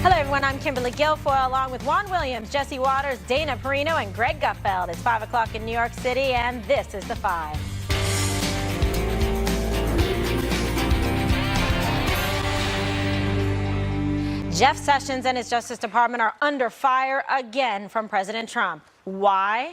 Hello, everyone. I'm Kimberly Guilfoyle, along with Juan Williams, Jesse Waters, Dana Perino, and Greg Gutfeld. It's 5 o'clock in New York City, and this is The Five. Jeff Sessions and his Justice Department are under fire again from President Trump. Why?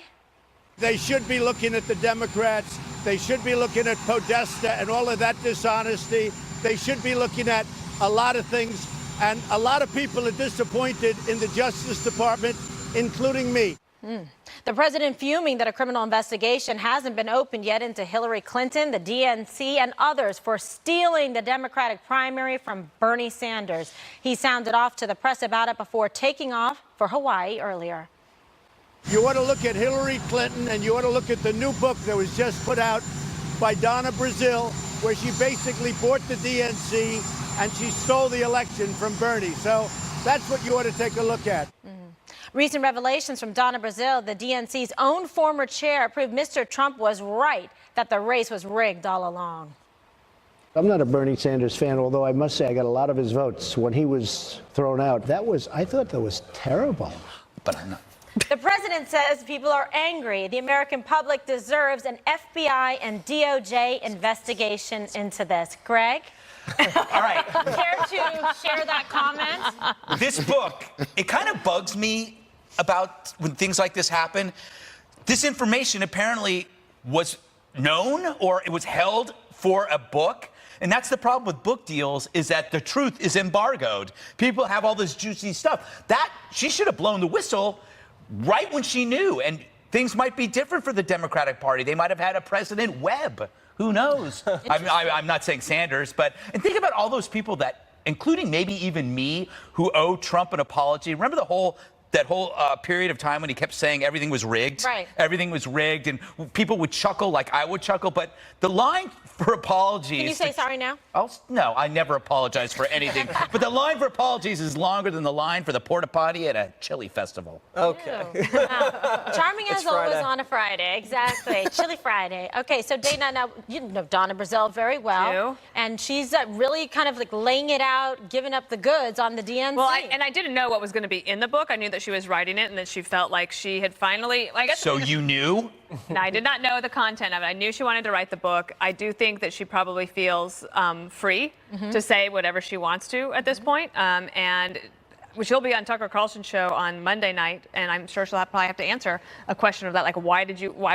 They should be looking at the Democrats. They should be looking at Podesta and all of that dishonesty. They should be looking at a lot of things. And a lot of people are disappointed in the Justice Department, including me. The president fuming that a criminal investigation hasn't been opened yet into Hillary Clinton, the DNC, and others for stealing the Democratic primary from Bernie Sanders. He sounded off to the press about it before taking off for Hawaii earlier. You ought to look at Hillary Clinton, and you ought to look at the new book that was just put out by Donna Brazile, where she basically bought the DNC and she stole the election from Bernie. So that's what you ought to take a look at. Recent revelations from Donna Brazile, the DNC's own former chair, proved Mr. Trump was right that the race was rigged all along. I'm not a Bernie Sanders fan, although I must say I got a lot of his votes when he was thrown out. I thought that was terrible. But I'm not. The president says people are angry. The American public deserves an FBI and DOJ investigation into this. Greg? All right. Care to share that comment? This book, it kind of bugs me about when things like this happen. This information apparently was known or it was held for a book. And that's the problem with book deals, is that the truth is embargoed. People have all this juicy stuff. She should have blown the whistle right when she knew. And things might be different for the Democratic Party. They might have had a President Webb. Who knows? I'm not saying Sanders, and think about all those people that, including maybe even me, who owe Trump an apology. Remember that whole period of time when he kept saying everything was rigged? Right. Everything was rigged, and people would chuckle like I would chuckle. But the line for apologies... Can you say sorry now? No, I never apologize for anything. But the line for apologies is longer than the line for the porta potty at a chili festival. Okay. Charming as always Friday. on a Friday. Exactly. Chili Friday. Okay, so Dana, now you know Donna Brazile very well. Do. And she's really kind of like laying it out, giving up the goods on the DNC. Well, I didn't know what was going to be in the book. I knew that she was writing it and that she felt like she had finally... I guess So you knew? No, I did not know the content of it. I knew she wanted to write the book. I do think that she probably feels free to say whatever she wants to at this point. And she'll be on Tucker Carlson's show on Monday night, and I'm sure she'll probably have to answer a question of that, like why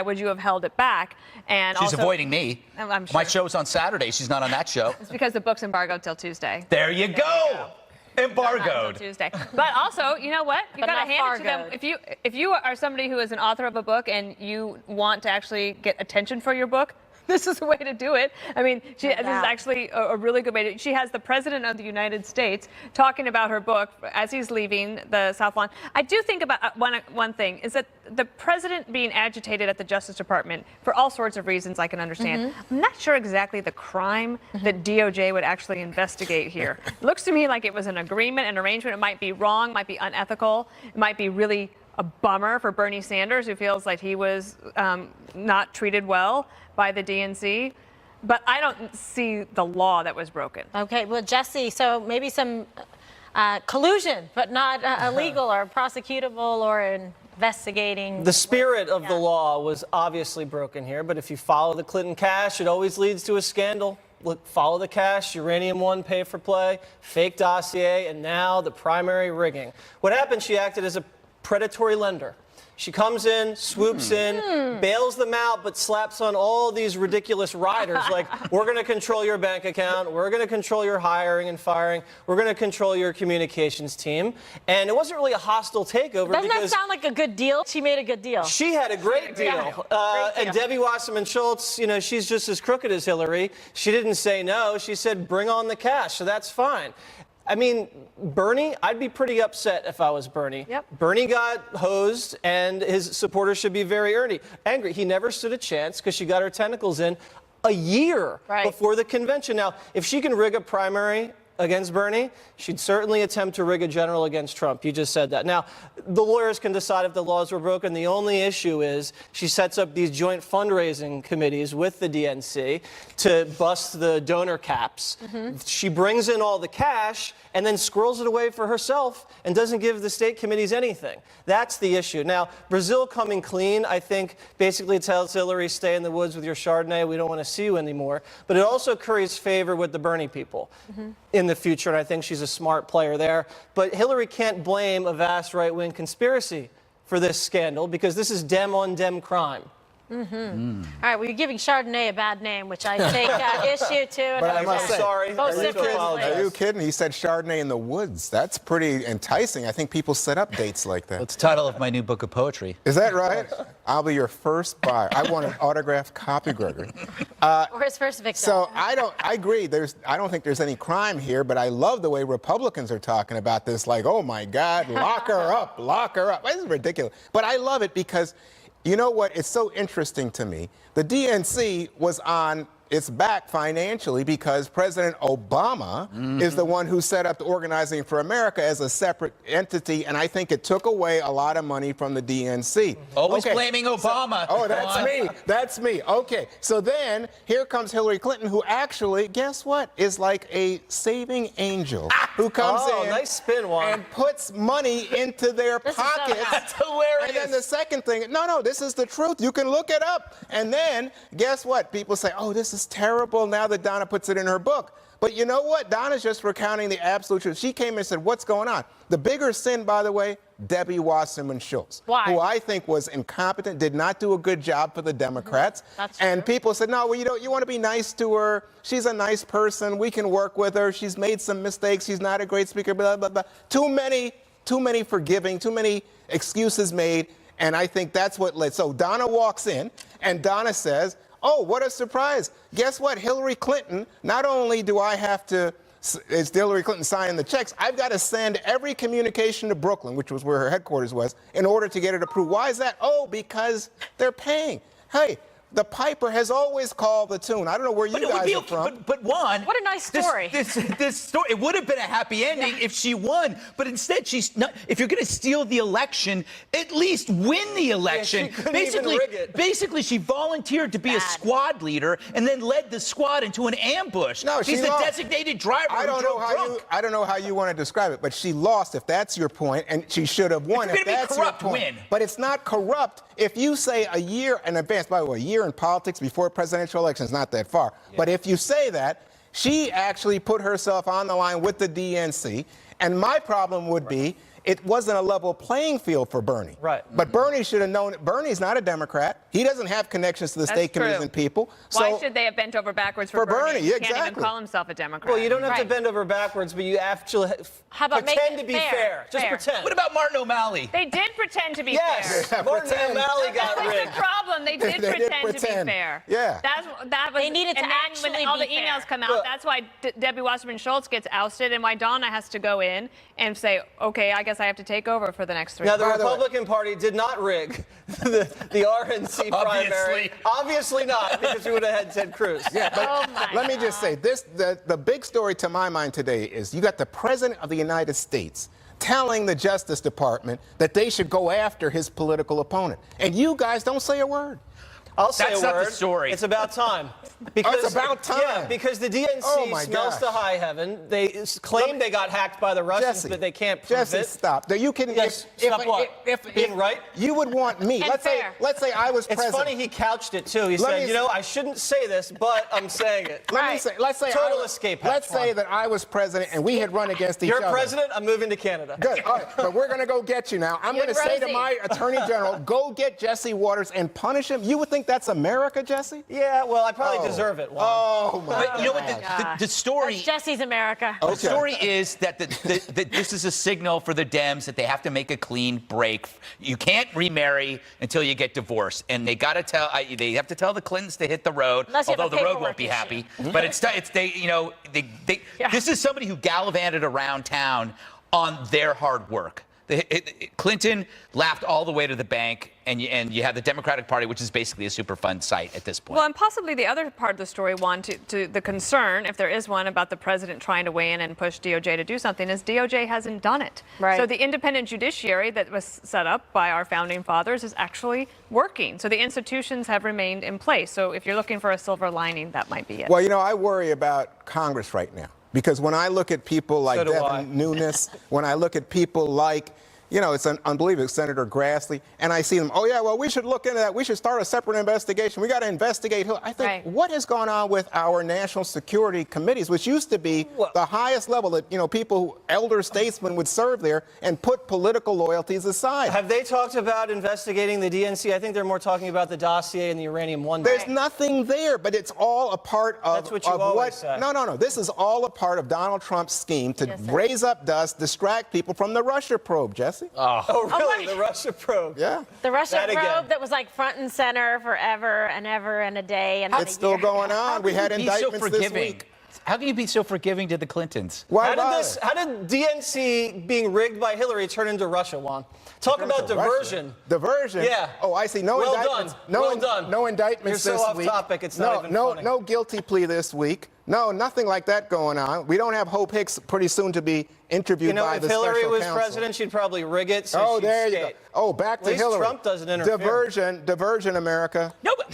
would you have held it back? And She's also, avoiding me. I'm sure. My show's on Saturday. She's not on that show. It's because the book's embargoed till Tuesday. There you go. Embargoed. Tuesday. But also, you know what? You But got not to hand it to them. fargoed. If you are somebody who is an author of a book and you want to actually get attention for your book, this is the way to do it. I mean, this is actually a really good way. She has the President of the United States talking about her book as he's leaving the South Lawn. I do think about one thing, is that the president being agitated at the Justice Department for all sorts of reasons I can understand. I'm not sure exactly the crime that DOJ would actually investigate here. It looks to me like it was an agreement, an arrangement. It might be wrong, might be unethical. It might be really a bummer for Bernie Sanders, who feels like he was not treated well by the DNC. But I don't see the law that was broken. Okay, well, Jesse, so maybe some collusion, but not illegal or prosecutable or investigating. The spirit of the law was obviously broken here, but if you follow the Clinton cash, it always leads to a scandal. Look, follow the cash, Uranium One pay for play, fake dossier, and now the primary rigging. What happened, she acted as a predatory lender. She comes in, swoops in, bails them out, but slaps on all these ridiculous riders like, we're going to control your bank account, we're going to control your hiring and firing, we're going to control your communications team. And it wasn't really a hostile takeover. Doesn't that because sound like a good deal? She made a good deal. she had a great deal. And Debbie Wasserman Schultz, you know, she's just as crooked as Hillary. She didn't say no. She said, bring on the cash. So that's fine. I mean, Bernie, I'd be pretty upset if I was Bernie. Yep. Bernie got hosed, and his supporters should be very angry. He never stood a chance because she got her tentacles in a year before the convention. Now, if she can rig a primary against Bernie, she'd certainly attempt to rig a general against Trump. You just said that. Now, the lawyers can decide if the laws were broken. The only issue is she sets up these joint fundraising committees with the DNC to bust the donor caps. She brings in all the cash and then squirrels it away for herself and doesn't give the state committees anything. That's the issue. Now, Brazil coming clean, I think, basically tells Hillary, stay in the woods with your Chardonnay. We don't want to see you anymore. But it also curries favor with the Bernie people in the future, and I think she's a smart player there. But Hillary can't blame a vast right-wing conspiracy for this scandal because this is Dem-on-Dem crime. All right, well, you're giving Chardonnay a bad name, which I take issue to. But I must say, sorry. Vociferously. Are you kidding? He said Chardonnay in the woods. That's pretty enticing. I think people set up dates like that. It's the title of my new book of poetry. Is that right? I'll be your first buyer. I want an autographed copy, Gregory. Or his first victim. So I agree. I don't think there's any crime here, but I love the way Republicans are talking about this. Like, oh my God, lock her up, lock her up. This is ridiculous. But I love it because, you know what? It's so interesting to me. The DNC was on its back financially because President Obama is the one who set up the Organizing for America as a separate entity, and I think it took away a lot of money from the DNC. Always blaming Obama. Oh, that's me. That's me. Okay. So then here comes Hillary Clinton, who actually, guess what, is like a saving angel who comes in Nice spin, Juan. and puts money into their This is so pockets. bad. That's hilarious. And then the second thing, no, this is the truth. You can look it up. And then guess what? People say, oh, this is terrible now that Donna puts it in her book. But you know what? Donna's just recounting the absolute truth. She came and said, what's going on? The bigger sin, by the way, Debbie Wasserman Schultz, Why? who I think was incompetent, did not do a good job for the Democrats. That's and true. people said, no, well, you want to be nice to her. She's a nice person. We can work with her. She's made some mistakes. She's not a great speaker, blah, blah, blah. Too many forgiving, too many excuses made. And I think that's what led. So Donna walks in, and Donna says, oh, what a surprise. Guess what? Hillary Clinton, not only do I have to, is Hillary Clinton signing the checks, I've got to send every communication to Brooklyn, which was where her headquarters was, in order to get it approved. Why is that? Oh, because they're paying. Hey, the piper has always called the tune. I don't know where you guys are from. But Juan, What a nice story. This story, it would have been a happy ending if she won. But instead, she's not. If you're going to steal the election, at least win the election. she couldn't even rig it. Basically, she volunteered to be a Bad. squad leader and then led the squad into an ambush. No, she's she the lost. designated driver. I don't know how you want to describe it, but she lost if that's your point, and she should have won If if you're gonna be that's corrupt, your point. win. But it's not corrupt if you say a year in advance. By the way, a year in politics before a presidential election is not that far. Yeah. But if you say that, she actually put herself on the line with the DNC, and my problem would be it wasn't a level playing field for Bernie. Right. But Bernie should have known. Bernie's not a Democrat. He doesn't have connections to the That's state committees true. and people. Why So should they have bent over backwards for Bernie, He can't even exactly. call himself a Democrat. Well, you don't have to Right. bend over backwards, but you actually How about make pretend it to be fair? fair. Just Fair. pretend. What about Martin O'Malley? They did pretend to be Yes, fair. Martin pretend. O'Malley got That was the rigged. problem. They did, They did pretend to be pretend. fair. Yeah. That was. They needed to and then actually when all be the emails fair. come out, Look. that's why Debbie Wasserman Schultz gets ousted, and why Donna has to go in and say, "Okay, I guess I have to take over for the next 3 Now, the months." By the way- Republican Party did not rig the RNC primary. Obviously. Obviously not, because we would have had Ted Cruz. Yeah, but Oh my let me just say this: the big story to my mind today is you got the President of the United States telling the Justice Department that they should go after his political opponent, and you guys don't say a word. I'll say That's a not the word. story. It's about time. It's about time. Yeah, because the DNC Oh, my smells gosh. to high heaven. They claim they got hacked by the Russians, Jesse, but they can't prove Jesse, it. stop. You can. Yes, stop what? Being right? You would want me. And Let's say I was It's president. funny he couched it too. He Let said, me you know, say- I shouldn't say this, but I'm saying it. Let's say Total escape hatch, Let's say Juan. that I was president and we had run against each You're other. president, I'm moving to Canada. Good. All right, but we're going to go get you now. I'm You going to and say to Rosie. my attorney general, go get Jesse Waters and punish him. You would think that's America, Jesse? Yeah, well, I probably deserve it, Juan. Oh my But you know what? The story. That's Jesse's America. The story is that that this is a signal for the Dems that they have to make a clean break. You can't remarry until you get divorced, and they got to tell. They have to tell the Clintons to hit the road, Unless you have although a the road paperwork won't be issue. happy. But it's they you know they Yeah. This is somebody who gallivanted around town on their hard work. Clinton laughed all the way to the bank, and you have the Democratic Party, which is basically a Superfund site at this point. Well, and possibly the other part of the story, Juan, to the concern, if there is one, about the president trying to weigh in and push DOJ to do something, is DOJ hasn't done it. Right. So the independent judiciary that was set up by our founding fathers is actually working. So the institutions have remained in place. So if you're looking for a silver lining, that might be it. Well, I worry about Congress right now because when I look at people like So do I. Devin Nunes, when I look at people like, it's unbelievable, Senator Grassley, and I see them, oh, yeah, well, we should look into that. We should start a separate investigation. We got to investigate Hillary. I think, Right. what has gone on with our national security committees, which used to be the highest level that, people, elder statesmen would serve there and put political loyalties aside. Have they talked about investigating the DNC? I think they're more talking about the dossier and the uranium-1. There's nothing there, but it's all a part of That's what you always say. No. This is all a part of Donald Trump's scheme to raise up dust, distract people from the Russia probe, Jesse. Oh, really? my- The Russia probe? Yeah. The Russia That again. probe that was like front and center forever and ever and a day and It's a still year. going on. We had Be so indictments this forgiving. week. How can you be so forgiving to the Clintons? Why How bother? did DNC being rigged by Hillary turn into Russia, Juan? Talk about diversion. Diversion? Yeah. Oh, I see. No Well indictments. done. No, Well done. no indictments You're so this off week. topic, it's not even funny. No guilty plea this week. No, nothing like that going on. We don't have Hope Hicks pretty soon to be interviewed by If the Hillary special was counsel. president, she'd probably rig it. So Oh, she'd there you go. skate. Oh, back At to least Hillary. Trump doesn't interfere. Diversion, America. No, but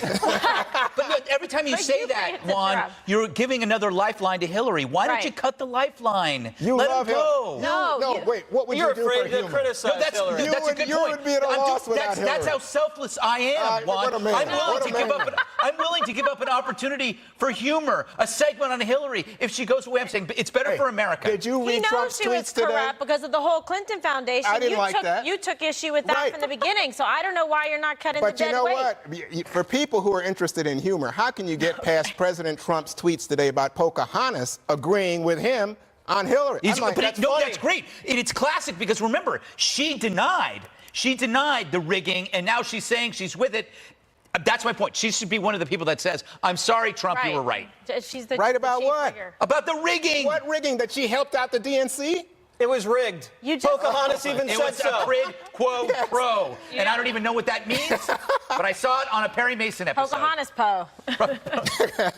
every time you say you that, bring it to Juan, Trump. you're giving another lifeline to Hillary. Why don't Right. you cut the lifeline? You Let love him go. No, you- wait. What would You're you do for afraid to humor? criticize No, that's Hillary. that's a good You point. would be at a I'm loss without that's Hillary. how selfless I am, Juan. what a man. I'm willing What a to give man. up. I'm willing to give up an opportunity for humor, a segment on Hillary. If she goes away, I'm saying it's better Hey, for America. Did you He read knows Trump's she was tweets today? corrupt because of the whole Clinton Foundation. I didn't like that. You took issue with that Right. from the beginning, so I don't know why you're not cutting But the you dead know weight. what? For people who are interested in humor, how can you get past President Trump's tweets today about Pocahontas agreeing with him on Hillary? He's- I'm like, but that's no, funny. that's great. It's classic because remember, she denied the rigging, and now she's saying she's with it. That's my point. She should be one of the people that says, "I'm sorry, Trump, you were right." She's the Right the about chief what? rigger. About the rigging. What rigging? That she helped out the DNC? It was rigged. You just- Pocahontas even It said was so. a quid quo pro, and I don't even know what that means, but I saw it on a Perry Mason episode. Pocahontas Poe.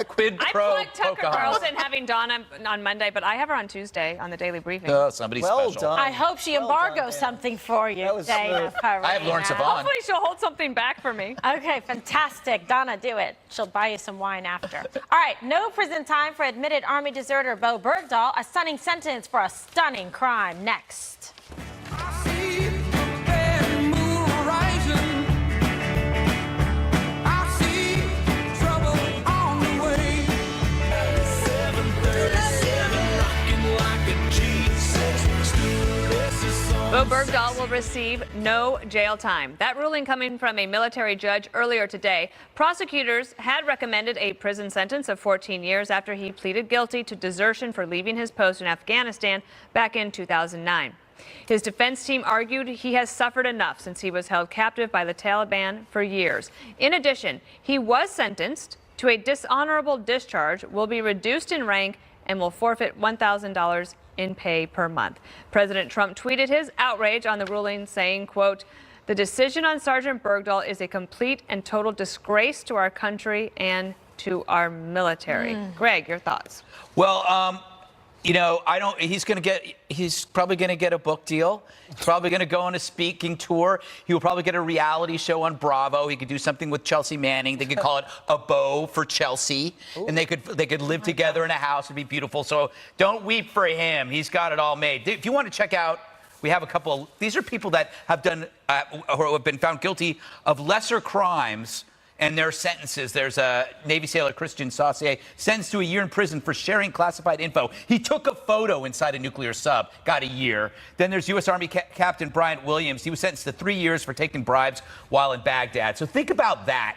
Quid I pro plugged Tucker Pocahontas. Carlson having Donna on Monday, but I have her on Tuesday on the Daily Briefing. Oh, somebody Well special. done. I hope she Well done, embargoes Dan. something for you, That was Dana smooth. Perina. I have Lawrence Savant. Hopefully she'll hold something back for me. Okay, fantastic. Donna, do it. She'll buy you some wine after. All right, no prison time for admitted Army deserter Bo Bergdahl. A stunning sentence for a stunning crime. Next. Bo Bergdahl will receive no jail time. That ruling coming from a military judge earlier today. Prosecutors had recommended a prison sentence of 14 years after he pleaded guilty to desertion for leaving his post in Afghanistan back in 2009. His defense team argued he has suffered enough since he was held captive by the Taliban for years. In addition, he was sentenced to a dishonorable discharge, will be reduced in rank, and will forfeit $1,000 in pay per month. President Trump tweeted his outrage on the ruling, saying, quote, "The decision on Sergeant Bergdahl is a complete and total disgrace to our country and to our military." Greg, your thoughts? Well, he's probably going to get a book deal. He's probably going to go on a speaking tour. He will probably get a reality show on Bravo. He could do something with Chelsea Manning. They could call it A Beau for Chelsea. Ooh. And they could live together in a house. It'd be beautiful. So don't weep for him. He's got it all made. If you want to check out, we have a couple. These are people that have done or have been found guilty of lesser crimes and their sentences. There's a Navy sailor, Christian Saucier, sentenced to a year in prison for sharing classified info. He took a photo inside a nuclear sub, got a year. Then there's U.S. Army Captain Bryant Williams. He was sentenced to 3 years for taking bribes while in Baghdad. So think about that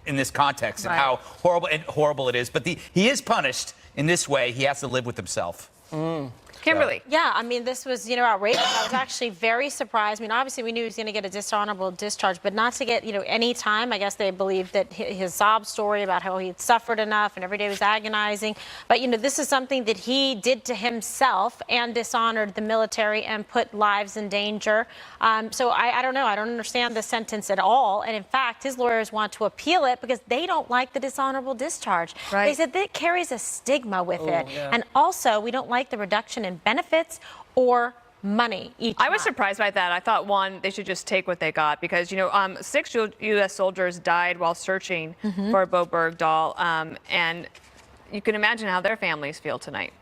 in this context and how horrible it is. But he is punished in this way. He has to live with himself. Kimberly. Yeah, I mean, this was, outrageous. I was actually very surprised. I mean, obviously, we knew he was going to get a dishonorable discharge, but not to get, any time. I guess they believed that his sob story about how he had suffered enough and every day was agonizing. But, this is something that he did to himself and dishonored the military and put lives in danger. So I don't know. I don't understand the sentence at all. And in fact, his lawyers want to appeal it because they don't like the dishonorable discharge. Right. They said that carries a stigma with it. Yeah. And also, we don't like the reduction in benefits or money each I was month. surprised by that. I thought, one, they should just take what they got because, 6 U.S. soldiers died while searching for Bo Bergdahl. And you can imagine how their families feel tonight.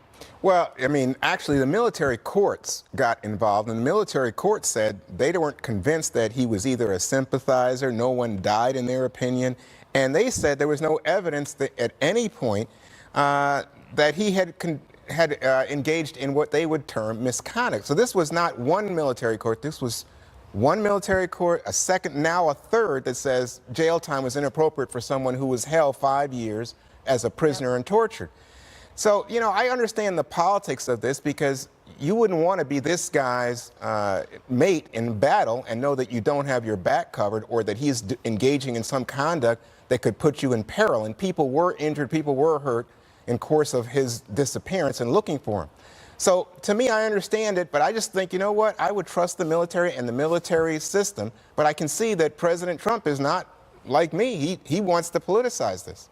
Well, I mean, actually, the military courts got involved, and the military court said they weren't convinced that he was either a sympathizer, no one died in their opinion, and they said there was no evidence that at any point that he had engaged in what they would term misconduct. So this was not one military court. This was one military court, a second, now a third that says jail time was inappropriate for someone who was held 5 years as a prisoner and tortured. So, I understand the politics of this because you wouldn't want to be this guy's mate in battle and know that you don't have your back covered or that he's engaging in some conduct that could put you in peril. And people were injured, people were hurt in course of his disappearance and looking for him. So to me, I understand it, but I just think, what? I would trust the military and the military system, but I can see that President Trump is not like me. He wants to politicize this.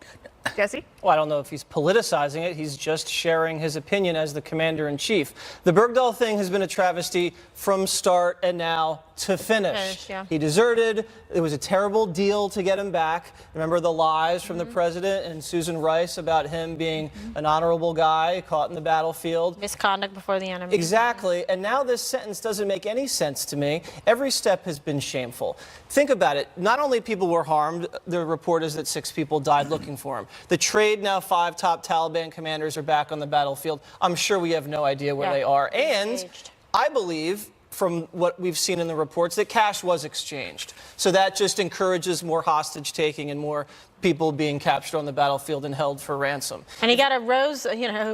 Jesse? Well, I don't know if he's politicizing it. He's just sharing his opinion as the commander-in-chief. The Bergdahl thing has been a travesty from start and now to finish. Yeah. He deserted. It was a terrible deal to get him back. Remember the lies from the president and Susan Rice about him being an honorable guy caught in the battlefield. Misconduct before the enemy. Exactly. And now this sentence doesn't make any sense to me. Every step has been shameful. Think about it. Not only people were harmed, the report is that 6 people died looking for him. The trade, now 5 top Taliban commanders are back on the battlefield. I'm sure we have no idea where they are. And Engaged. I believe, from what we've seen in the reports, that cash was exchanged. So that just encourages more hostage taking and more people being captured on the battlefield and held for ransom. And he got a rose,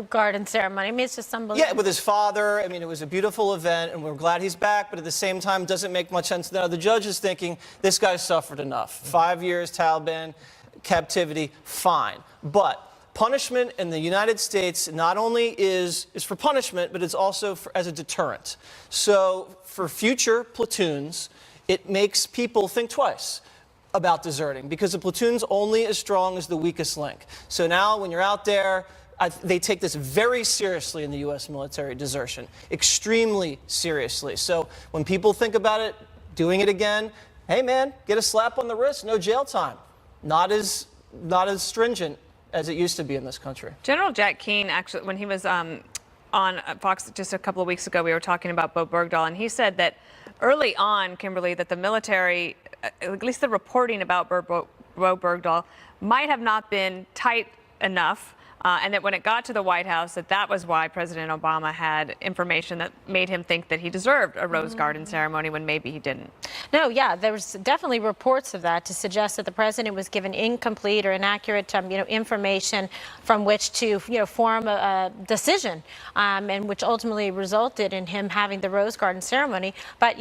garden ceremony. I mean, it's just unbelievable. Yeah, with his father. I mean, it was a beautiful event, and we're glad he's back, but at the same time, it doesn't make much sense. Now, the judge is thinking, this guy suffered enough. 5 years, Taliban captivity, fine. But punishment in the United States not only is for punishment, but it's also as a deterrent. So for future platoons, it makes people think twice about deserting because a platoon's only as strong as the weakest link. So now when you're out there, they take this very seriously in the U.S. military, desertion, extremely seriously. So when people think about it, doing it again, hey man, get a slap on the wrist, no jail time. Not as stringent as it used to be in this country. General Jack Keane, actually, when he was on Fox just a couple of weeks ago, we were talking about Bo Bergdahl, and he said that early on, Kimberly, that the military, at least the reporting about Bo Bergdahl, might have not been tight enough. And that when it got to the White House, that was why President Obama had information that made him think that he deserved a Rose Garden ceremony when maybe he didn't. No, yeah, there was definitely reports of that to suggest that the president was given incomplete or inaccurate, information from which to, form a decision, and which ultimately resulted in him having the Rose Garden ceremony. But,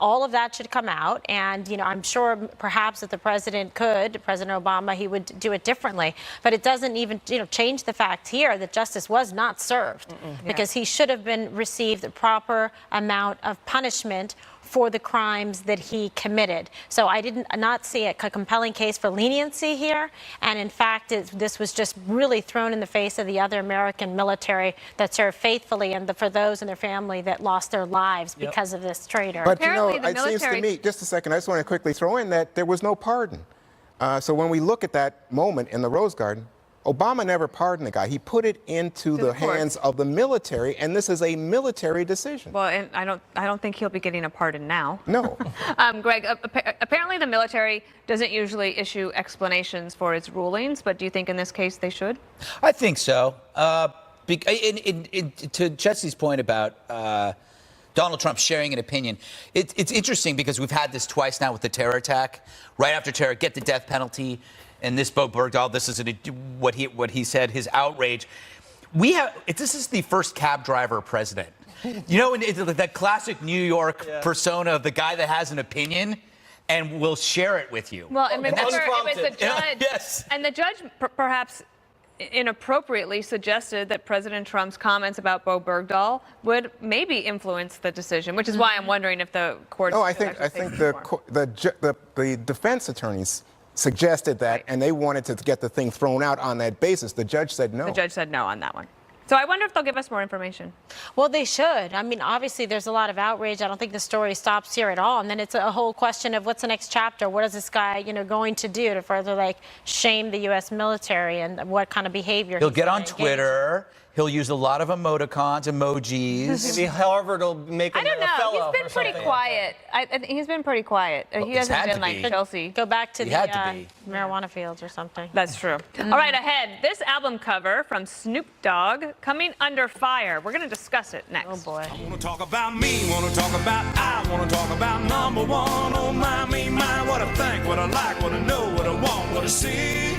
all of that should come out, and, I'm sure perhaps if the president could, President Obama, he would do it differently. But it doesn't even, change the fact here that justice was not served because he should have received the proper amount of punishment for the crimes that he committed. So I did not see a compelling case for leniency here. And in fact, this was just really thrown in the face of the other American military that served faithfully and for those in their family that lost their lives because of this traitor. But Apparently the it seems to military- me, just a second, I just want to quickly throw in that there was no pardon. So when we look at that moment in the Rose Garden, Obama never pardoned the guy. He put it into the hands of the military, and this is a military decision. Well, and I don't think he'll be getting a pardon now. No. Greg, apparently the military doesn't usually issue explanations for its rulings, but do you think in this case they should? I think so. To Jesse's point about Donald Trump sharing an opinion, it's interesting because we've had this twice now with the terror attack. Right after terror, get the death penalty. And this Bo Bergdahl, this is what he said, his outrage. This is the first cab driver president You know, it's that classic New York persona of the guy that has an opinion and will share it with you. Well, and remember, it was the unprompted. judge. Yes. And the judge perhaps inappropriately suggested that President Trump's comments about Bo Bergdahl would maybe influence the decision, which is why I'm wondering if the court. No, I think the defense attorneys suggested that, and they wanted to get the thing thrown out on that basis. The judge said no. The judge said no on that one. So I wonder if they'll give us more information. Well, they should. I mean, obviously, there's a lot of outrage. I don't think the story stops here at all. And then it's a whole question of what's the next chapter? What is this guy, going to do to further, shame the U.S. military and what kind of behavior He'll he's get on gonna engage in? Twitter. He'll use a lot of emoticons, emojis. Maybe Harvard will make him I don't a fellow. know. He's been or pretty something. quiet. I think he's been pretty quiet. He he's hasn't had been to like be. Chelsea. Go back to He the had to be. marijuana fields or something. That's true. All right, ahead. This album cover from Snoop Dogg coming under fire. We're going to discuss it next. Oh, boy. Wanna talk about me, wanna talk about I, wanna talk about number one. Oh my, me, my, what I think, what I like, what I know, what I want, what I see.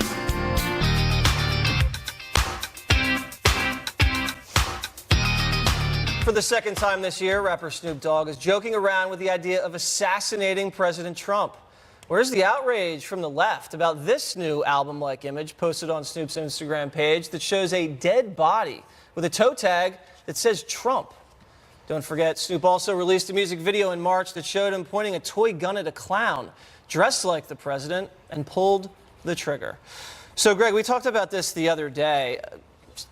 For the second time this year, rapper Snoop Dogg is joking around with the idea of assassinating President Trump. Where's the outrage from the left about this new album-like image posted on Snoop's Instagram page that shows a dead body with a toe tag that says Trump? Don't forget, Snoop also released a music video in March that showed him pointing a toy gun at a clown dressed like the president and pulled the trigger. So, Greg, we talked about this the other day.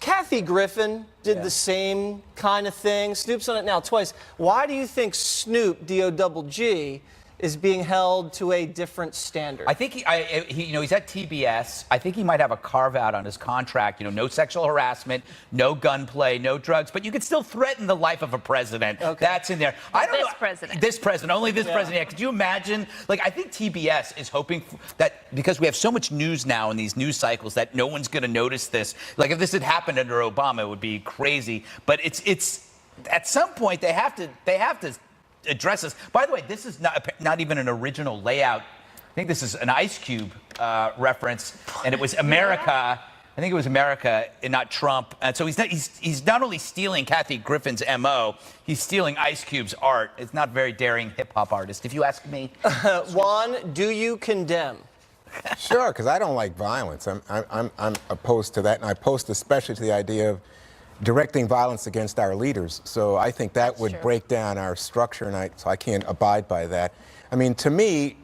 Kathy Griffin did the same kind of thing. Snoop's done it now twice. Why do you think Snoop, D-O-double-G, is being held to a different standard? I think he's at TBS. I think he might have a carve out on his contract. No sexual harassment, no gunplay, no drugs, but you could still threaten the life of a president. Okay. That's in there. I don't know. President. This president, only this president. Yeah, could you imagine? I think TBS is hoping that because we have so much news now in these news cycles that no one's going to notice this. If this had happened under Obama, it would be crazy. But it's at some point they have to address this. By the way, this is not even an original layout. I think this is an Ice Cube reference, and it was America. I think it was America and not Trump. And so he's not only stealing Kathy Griffin's MO, he's stealing Ice Cube's art. It's not very daring hip hop artist, if you ask me. Juan, do you condemn? Sure, because I don't like violence. I'm opposed to that, and I oppose especially to the idea of directing violence against our leaders. So I think that would break down our structure, and so I can't abide by that. I mean, to me,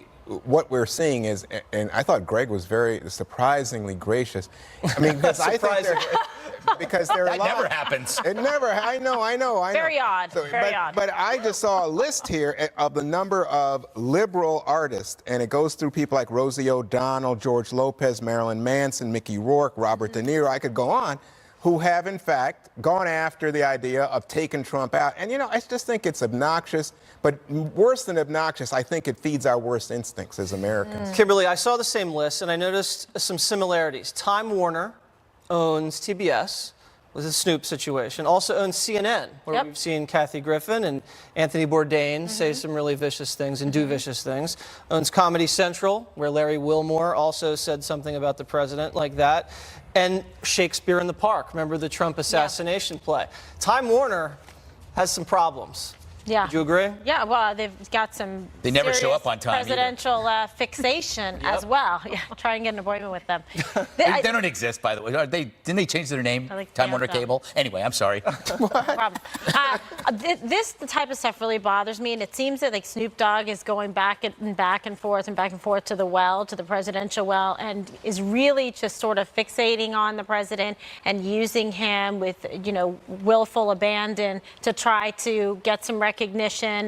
what we're seeing is, and I thought Greg was very surprisingly gracious. I mean, because I think because there are That a lot never happens. It never. I know. Very odd. Very odd. But I just saw a list here of the number of liberal artists, and it goes through people like Rosie O'Donnell, George Lopez, Marilyn Manson, Mickey Rourke, Robert De Niro. I could go on, who have in fact gone after the idea of taking Trump out. And I just think it's obnoxious. But worse than obnoxious, I think it feeds our worst instincts as Americans. Kimberly, I saw the same list, and I noticed some similarities. Time Warner owns TBS, with the Snoop situation, also owns CNN, where we've seen Kathy Griffin and Anthony Bourdain say some really vicious things and do vicious things. Owns Comedy Central, where Larry Wilmore also said something about the president like that. And Shakespeare in the Park, remember the Trump assassination play. Time Warner has some problems. Yeah. Would you agree? Yeah, well, they've got some They never show serious up on time either. presidential fixation as well. Yeah, I'll try and get an appointment with them. They don't exist, by the way. Didn't they change their name? I like Time Warner Phantom. Cable? Anyway, I'm sorry. Problem. This type of stuff really bothers me, and it seems that Snoop Dogg is going back and forth to the well, to the presidential well, and is really just sort of fixating on the president and using him with willful abandon to try to get some recognition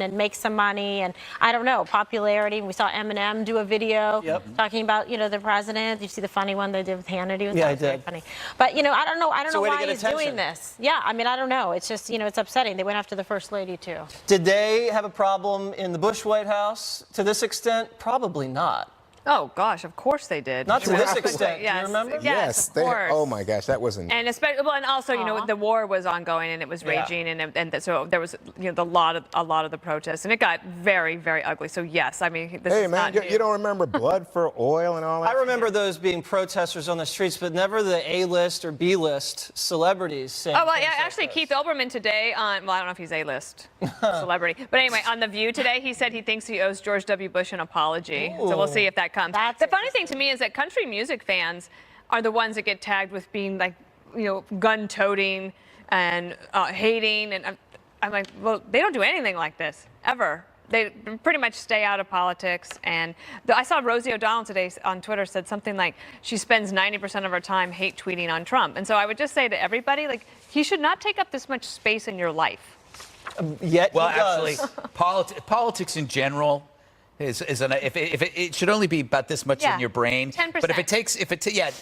and make some money and I don't know, popularity. We saw Eminem do a video talking about the president. Did you see the funny one they did with Hannity? Yeah, I Very did. funny. But I don't know a way to why get he's attention. doing this. Yeah, I mean I don't know. It's just it's upsetting. They went after the first lady too. Did they have a problem in the Bush White House to this extent? Probably not. Oh gosh, of course they did. Not to Sure. this extent. Yes. Do you remember? Yes, of they, course. oh my gosh, that wasn't. And especially, well, and also, you know, the war was ongoing and it was raging, so there was, you know, a lot of the protests, and it got very, very ugly. So yes, I mean, this Hey is man, not you new. don't remember Blood for Oil and all that? I remember those being protesters on the streets, but never the A-list or B-list celebrities saying. Oh, well, things yeah, like actually, this. Keith Olbermann today on, well, I don't know if he's A-list celebrity, but anyway, on The View today, he said he thinks he owes George W. Bush an apology. So we'll see if that comes. The funny thing to me is that country music fans are the ones that get tagged with being like, you know, gun-toting and hating, and I'm like, well, they don't do anything like this, ever. They pretty much stay out of politics. And I saw Rosie O'Donnell today on Twitter said something like she spends 90% of her time hate tweeting on Trump. And so I would just say to everybody, like, he should not take up this much space in your life. Yet Well, he does. actually, politics in general it should only be about this much in your brain. 10%. But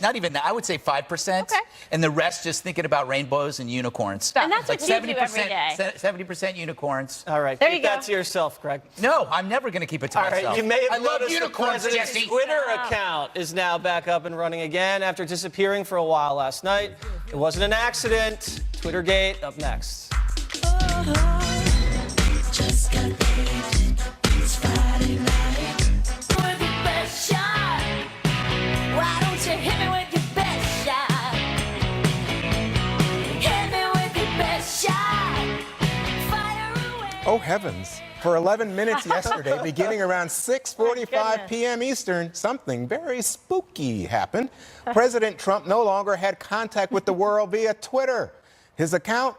not even that. I would say 5%. Okay. And the rest just thinking about rainbows and unicorns. And that's Like what you do every day. 70% unicorns. All right, There keep you that go. to yourself, Greg. No, I'm never going to keep it to All myself. right, you may I have love noticed the unicorns, president's Jesse. Twitter account is now back up and running again after disappearing for a while last night. It wasn't an accident. Twittergate up next. Just got paid. It's Friday night. With your best shot. Why don't you hit me with your best shot? Hit me with your best shot. Fire away. Oh heavens. For 11 minutes yesterday, beginning around 6:45 p.m. Eastern, something very spooky happened. President Trump no longer had contact with the world via Twitter. His account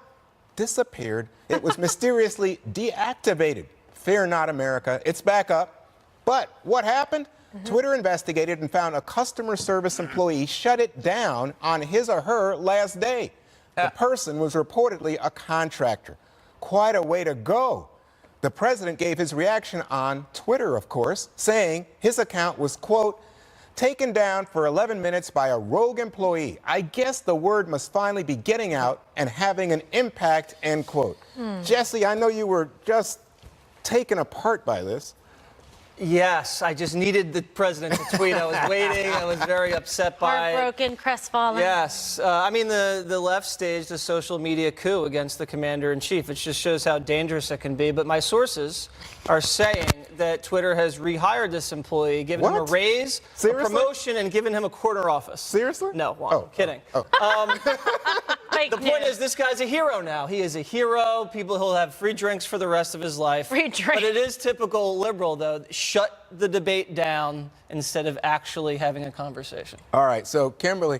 disappeared. It was mysteriously deactivated. Fear not, America. It's back up. But what happened? Twitter investigated and found a customer service employee shut it down on his or her last day. The person was reportedly a contractor. Quite a way to go. The president gave his reaction on Twitter, of course, saying his account was, quote, taken down for 11 minutes by a rogue employee. I guess the word must finally be getting out and having an impact, end quote. Jesse, I know you were just taken apart by this. Yes, I just needed the president to tweet. I was waiting. I was very upset by it. Heartbroken, crestfallen. Yes. I mean, the left staged a social media coup against the commander-in-chief. It just shows how dangerous it can be. But my sources are saying that Twitter has rehired this employee, given him a What? raise, Seriously? a promotion, and given him a corner office. Seriously? No, Juan, kidding. Fake The point news. is, this guy's a hero now. He is a hero. He'll have free drinks for the rest of his life. Free drinks. But it is typical liberal, though. Shut the debate down instead of actually having a conversation. All right, so Kimberly,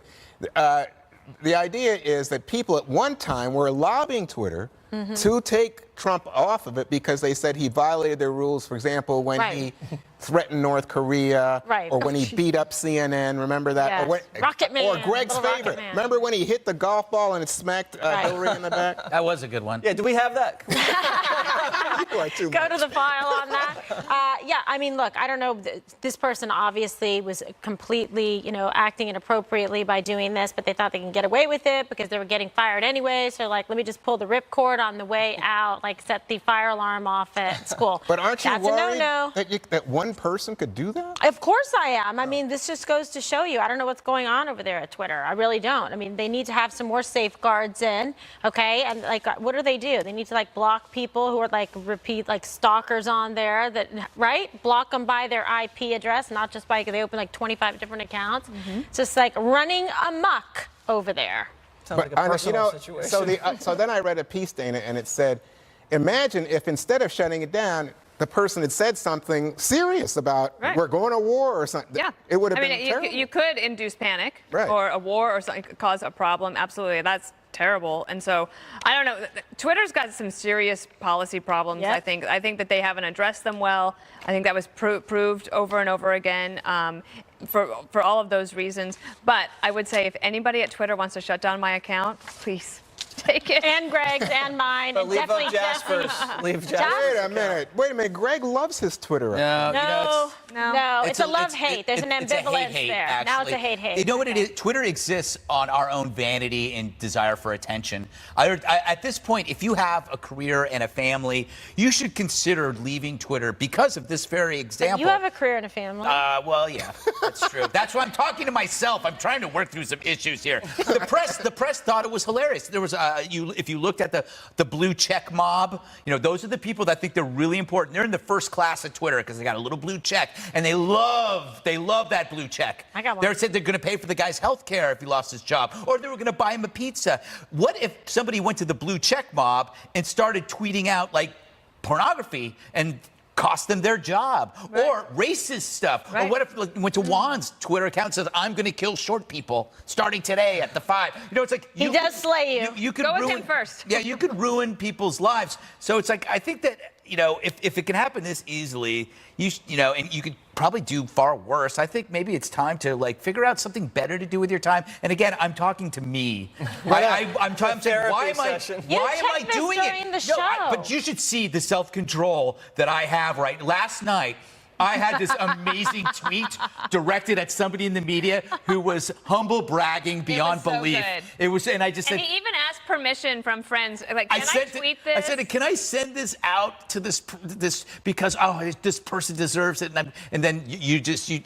the idea is that people at one time were lobbying Twitter to take Trump off of it because they said he violated their rules. For example, when he threatened North Korea, Right. or when he beat up CNN. Remember that? Yes. Or, when, Rocket Man, or Greg's little Rocket favorite. Man. Remember when he hit the golf ball and it smacked Right. Hillary in the back? That was a good one. Yeah, do we have that? You are too Go much. to the file on that. Yeah, I mean, look, I don't know. This person obviously was completely, you know, acting inappropriately by doing this, but they thought they can get away with it because they were getting fired anyway. So, like, let me just pull the ripcord on the way out, like set the fire alarm off at school. But aren't you That's worried a no-no. that one person could do that? Of course I am. I mean, this just goes to show you. I don't know what's going on over there at Twitter. I really don't. I mean, they need to have some more safeguards in, okay? And, like, what do? They need to, like, block people who are, like, repeat, like, stalkers on there, that, right? Block them by their IP address, not just by, they open, like, 25 different accounts. It's just, like, running amok over there. Sounds like a I know, personal situation. so then I read a piece, Dana, and it said, imagine if instead of shutting it down, the person had said something serious about we're going to war or something. Yeah. It would have I been mean, terrible. you could induce panic Right. or a war or something, cause a problem. Absolutely. That's terrible. And so, I don't know. Twitter's got some serious policy problems, Yep. I think. I think that they haven't addressed them well. I think that was proved over and over again for all of those reasons. But I would say if anybody at Twitter wants to shut down my account, please. Take it. And Greg's and mine. But and leave definitely up Jasper's. Leave Jas- Jasper's. Wait a minute. Greg loves his Twitter account. No, it's a love-hate. There's an ambivalence there. Actually. Now it's a hate-hate. You know what it is? Twitter exists on our own vanity and desire for attention. At this point, if you have a career and a family, you should consider leaving Twitter because of this very example. You have a career and a family. Well, yeah, that's true. That's why I'm talking to myself. I'm trying to work through some issues here. The press thought it was hilarious. There was, if you looked at the blue check mob, those are the people that think they're really important. They're in the first class of Twitter because they got a little blue check, and they love that blue check. I got one. They said they're going to pay for the guy's health care if he lost his job, or they were going to buy him a pizza. What if somebody went to the blue check mob and started tweeting out like pornography and cost them their job, or racist stuff? Or what if went to Juan's Twitter account and says, I'm going to kill short people starting today at the 5. It's like he does slay you. You could Go with ruin him first. Yeah, you could ruin people's lives. So it's like, I think that if it can happen this easily, and you could probably do far worse. I think maybe it's time to figure out something better to do with your time. And again, I'm talking to me. I'm saying, why am I doing during it? The show. But you should see the self-control that I have last night. I had this amazing tweet directed at somebody in the media who was humble bragging beyond belief. Good. It was, and I just said. And he even asked permission from friends. Like, can I tweet this? I said, can I send this out to this because this person deserves it? And then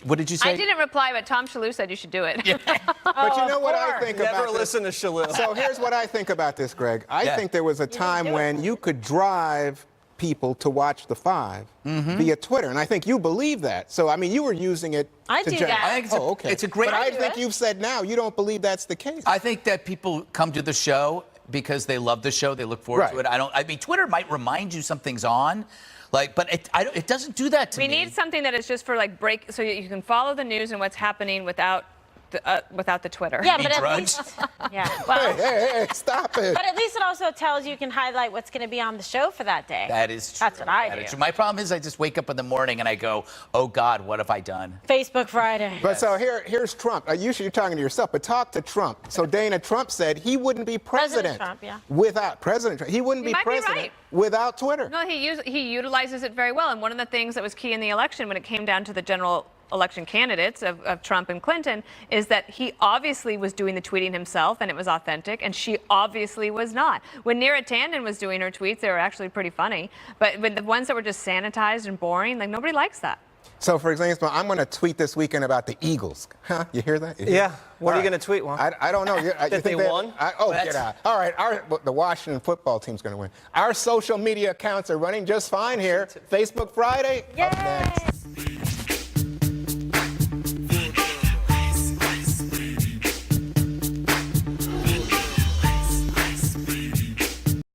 what did you say? I didn't reply, but Tom Shalhoub said you should do it. But you know what I think about Never listen to Shalhoub. So here's what I think about this, Greg. I think there was a time when you could drive people to watch the 5 via Twitter, and I think you believe that. So I mean, you were using it. I do that. I think okay. It's a great. But I think you've said now you don't believe that's the case. I think that people come to the show because they love the show. They look forward to it. I mean, Twitter might remind you something's on. But it doesn't do that to me. We need something that is just for so you can follow the news and what's happening without the Twitter. Yeah, but at least, well, Hey, stop it. but at least it also tells you can highlight what's going to be on the show for that day. That is true. That's what I That do. is true. My problem is I just wake up in the morning and I go, oh God, what have I done? Facebook Friday. But so here's Trump. You're talking to yourself, but talk to Trump. So Dana, Trump said he wouldn't be president, Trump, yeah. without President Trump. He wouldn't He be might be president right. without Twitter. No, he utilizes it very well. And one of the things that was key in the election when it came down to the general election candidates of Trump and Clinton is that he obviously was doing the tweeting himself and it was authentic, and she obviously was not. When Neera Tanden was doing her tweets, they were actually pretty funny. But with the ones that were just sanitized and boring, nobody likes that. So, for example, I'm going to tweet this weekend about the Eagles. Huh? You hear that? Yeah. What are you going to tweet, Juan? I don't know. You That they won? Get out. All right. The Washington football team's going to win. Our social media accounts are running just fine here. Facebook Friday. Yay! Up next.